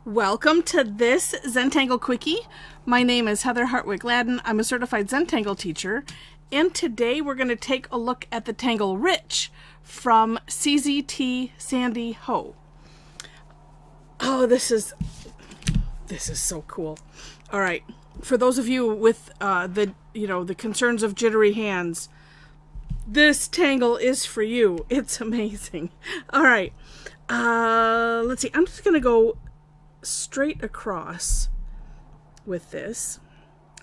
Welcome to this Zentangle Quickie. My name is Heather Hartwick Gladden. I'm a Certified Zentangle Teacher, and today we're going to take a look at the Tangle Rich from CZT Sandy Ho. Oh, this is so cool. All right, for those of you with the concerns of jittery hands, this tangle is for you. It's amazing. All right, let's see. I'm just going to go straight across with this.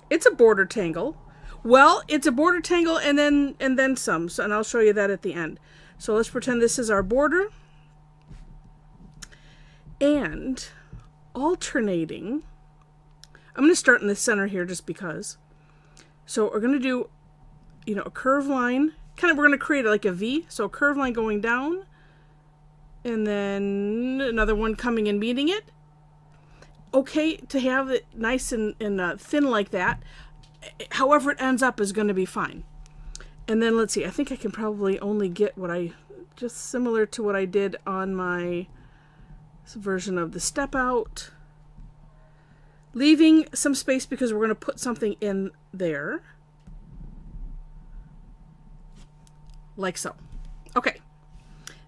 It's a border tangle. Well, it's a border tangle and then some. So, and I'll show you that at the end. So let's pretend this is our border. And alternating, I'm going to start in the center here just because. So we're going to do, a curved line. We're going to create like a V. So a curved line going down. And then another one coming and meeting it. Okay to have it nice and thin like that. However it ends up is going to be fine. And then let's see, I think I can probably only get just similar to what I did on my version of the step out. Leaving some space because we're going to put something in there. Like so. Okay.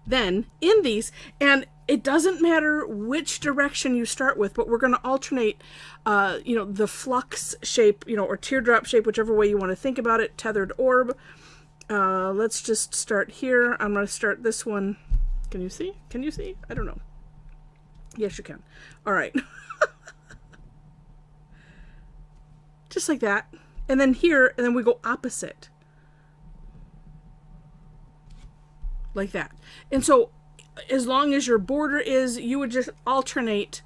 Then in these, and it doesn't matter which direction you start with, but we're going to alternate, the flux shape, or teardrop shape, whichever way you want to think about it, tethered orb. Let's just start here. I'm going to start this one. Can you see? Can you see? I don't know. Yes, you can. All right. Just like that. And then here, and then we go opposite. Like that. And so as long as your border is, you would just alternate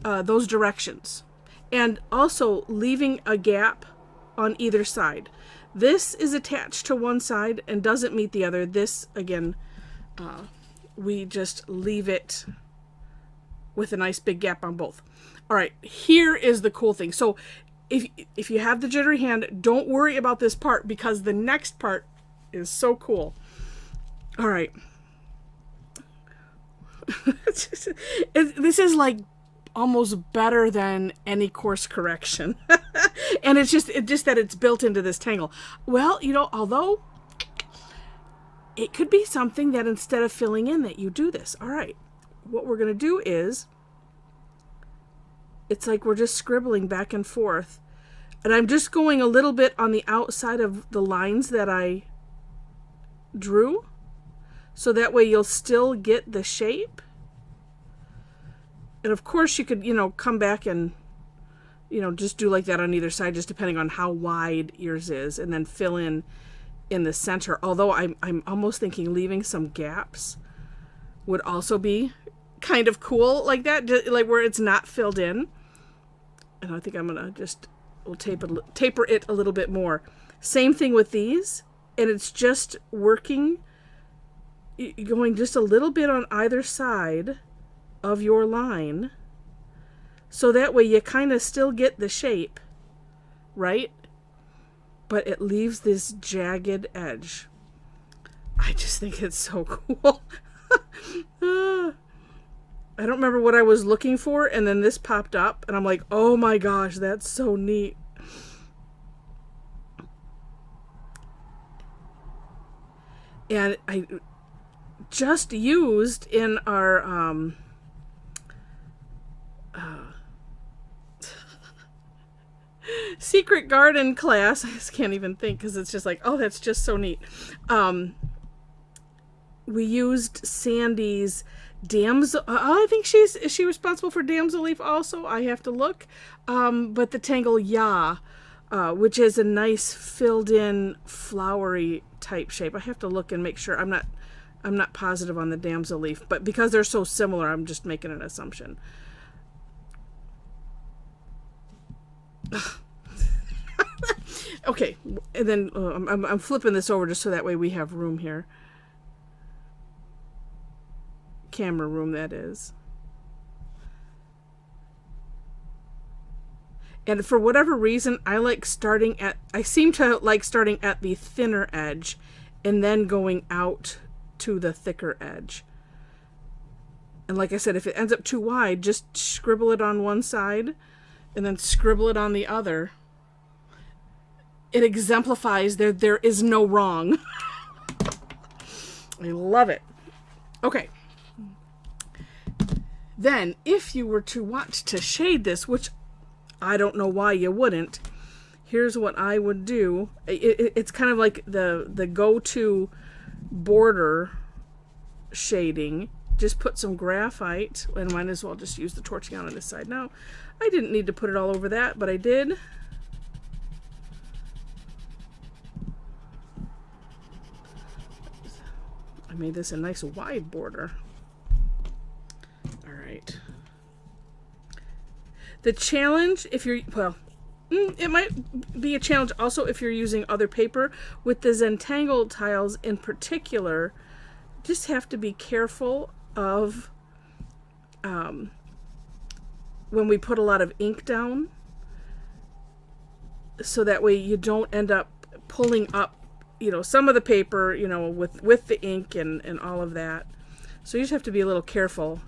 those directions. And also leaving a gap on either side. This is attached to one side and doesn't meet the other. This, again, we just leave it with a nice big gap on both. All right, here is the cool thing. So if you have the jittery hand, don't worry about this part because the next part is so cool. All right. This is like almost better than any course correction. And it's just that it's built into this tangle. Well, although it could be something that instead of filling in that you do this. All right. What we're going to do is it's like we're just scribbling back and forth. And I'm just going a little bit on the outside of the lines that I drew. So that way you'll still get the shape. And of course you could, come back and, just do like that on either side, just depending on how wide yours is, and then fill in the center. Although I'm almost thinking leaving some gaps would also be kind of cool like that, like where it's not filled in. And I think I'm going to we'll taper it a little bit more. Same thing with these. And it's just working, going just a little bit on either side of your line. So that way you kind of still get the shape, right? But it leaves this jagged edge. I just think it's so cool. I don't remember what I was looking for, and then this popped up, and I'm like, oh my gosh, that's so neat. And I just used in our secret garden class. I just can't even think because it's just like, oh, that's just so neat. We used Sandy's damsel. I think is she responsible for damsel leaf also? I have to look. But the Tangle which is a nice filled in flowery type shape. I have to look and make sure. I'm not positive on the damsel leaf, but because they're so similar, I'm just making an assumption. Okay, and then I'm flipping this over just so that way we have room here. Camera room, that is. And for whatever reason, I seem to like starting at the thinner edge and then going out to the thicker edge. And like I said, if it ends up too wide, just scribble it on one side and then scribble it on the other. It exemplifies there is no wrong. I love it. Okay. Then, if you were to want to shade this, which I don't know why you wouldn't, here's what I would do. It's kind of like the go-to border shading. Just put some graphite, and might as well just use the torching on this side. Now, I didn't need to put it all over that, but I did. I made this a nice wide border. All right. The challenge, if you're, well, it might be a challenge also if you're using other paper. With the Zentangle tiles in particular, just have to be careful of when we put a lot of ink down, so that way you don't end up pulling up, you know, some of the paper, you know, with the ink and all of that. So you just have to be a little careful.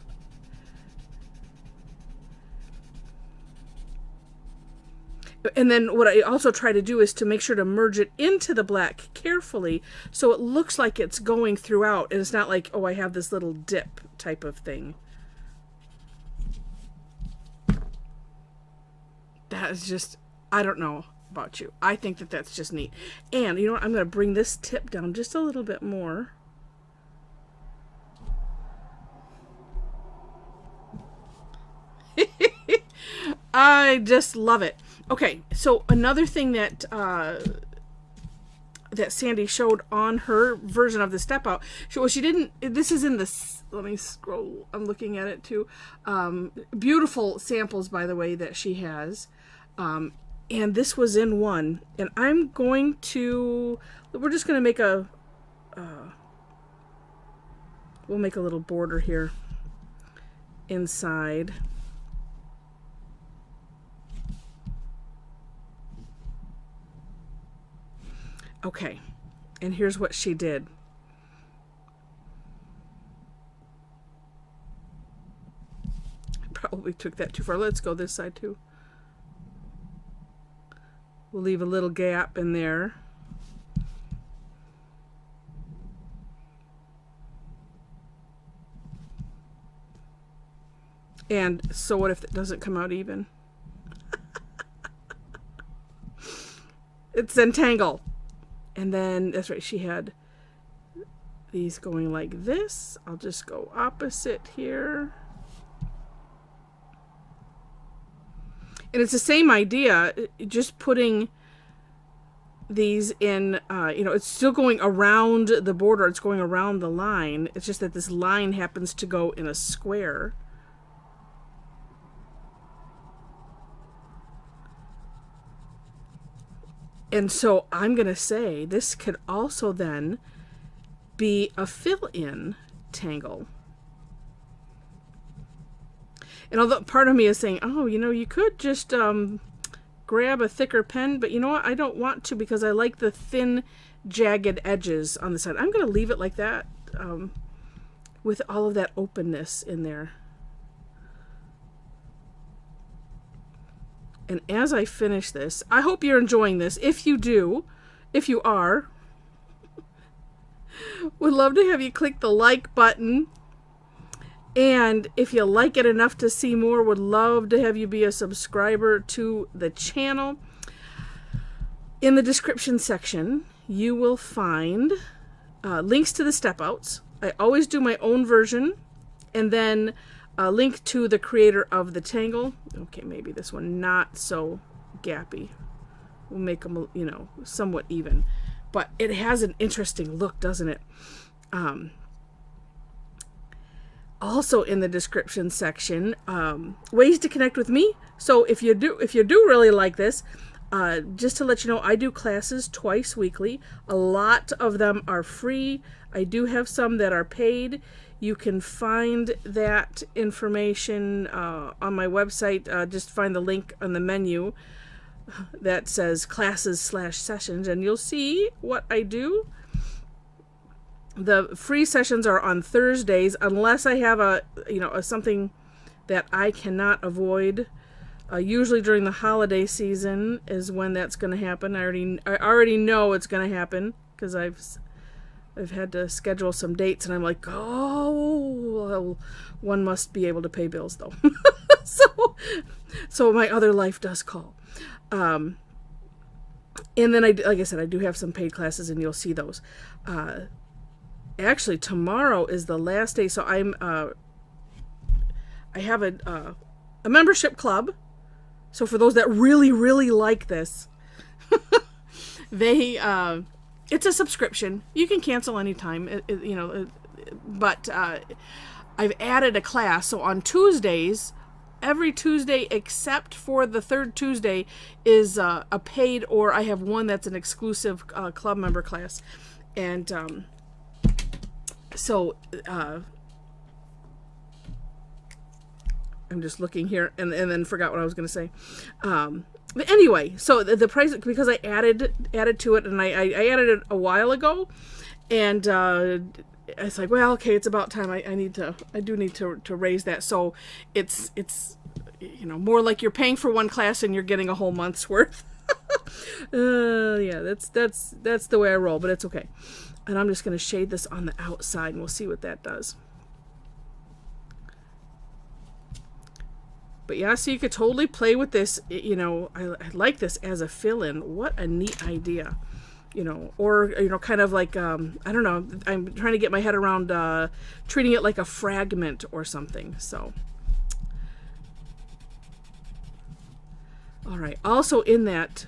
And then what I also try to do is to make sure to merge it into the black carefully, so it looks like it's going throughout, and it's not like, oh, I have this little dip type of thing. That is just, I don't know about you. I think that that's just neat. And you know what? I'm going to bring this tip down just a little bit more. I just love it. Okay, so another thing that that Sandy showed on her version of the step out, she didn't, this is in this, let me scroll, I'm looking at it too. Beautiful samples, by the way, that she has. And this was in one. And I'm going to, we're just going to make a, we'll make a little border here inside. Okay, and here's what she did. I probably took that too far. Let's go this side too. We'll leave a little gap in there. And so what if it doesn't come out even? It's Zentangle. And then, that's right, she had these going like this. I'll just go opposite here. And it's the same idea, just putting these in, you know, it's still going around the border. It's going around the line. It's just that this line happens to go in a square. And so I'm going to say this could also then be a fill-in tangle. And although part of me is saying, oh, you know, you could just grab a thicker pen, but you know what? I don't want to, because I like the thin, jagged edges on the side. I'm going to leave it like that, with all of that openness in there. And as I finish this, I hope you're enjoying this. If you do, if you are, would love to have you click the like button. And if you like it enough to see more, would love to have you be a subscriber to the channel. In the description section, you will find links to the step outs. I always do my own version, and then a link to the creator of the tangle. Okay, maybe this one not so gappy. We'll make them, you know, somewhat even. But it has an interesting look, doesn't it? Also in the description section, ways to connect with me. So if you do really like this, just to let you know, I do classes twice weekly. A lot of them are free. I do have some that are paid. You can find that information on my website. Just find the link on the menu that says classes/sessions, and you'll see what I do. The free sessions are on Thursdays, unless I have something that I cannot avoid. Usually during the holiday season is when that's going to happen. I already know it's going to happen because I've had to schedule some dates, and I'm like, oh, well, one must be able to pay bills though. so my other life does call. And then like I said, I do have some paid classes, and you'll see those. Actually, tomorrow is the last day, so I have a membership club. So for those that really, really like this, it's a subscription. You can cancel anytime, but I've added a class. So on Tuesdays, every Tuesday except for the third Tuesday is a paid, or I have one that's an exclusive club member class. And I'm just looking here and then forgot what I was going to say. But anyway, so the price, because I added to it, and I added it a while ago, and it's like, well, okay, it's about time. I do need to raise that. So it's more like you're paying for one class and you're getting a whole month's worth. Yeah, that's the way I roll, but it's okay. And I'm just going to shade this on the outside, and we'll see what that does. But yeah, so you could totally play with this. I like this as a fill-in. What a neat idea. Or kind of like, I don't know, I'm trying to get my head around treating it like a fragment or something. So, all right. Also in that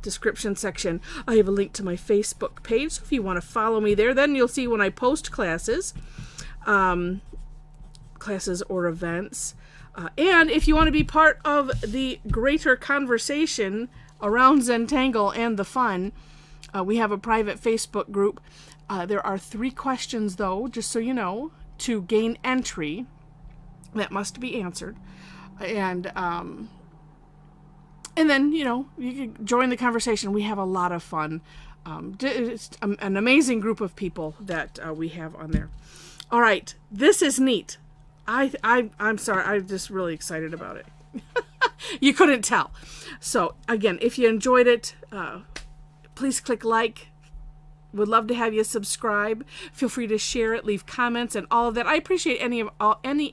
description section, I have a link to my Facebook page. So if you want to follow me there, then you'll see when I post classes or events. And if you want to be part of the greater conversation around Zentangle and the fun, we have a private Facebook group. There are 3 questions, though, just so you know, to gain entry that must be answered. And then, you can join the conversation. We have a lot of fun. It's an amazing group of people that we have on there. All right, this is neat. I'm sorry, I'm just really excited about it. You couldn't tell. So again, if you enjoyed it, please click like. Would love to have you subscribe. Feel free to share it, leave comments, and all of that. I appreciate any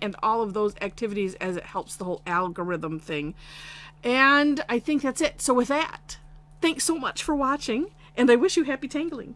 and all of those activities, as it helps the whole algorithm thing. And I think that's it. So with that, thanks so much for watching, and I wish you happy tangling.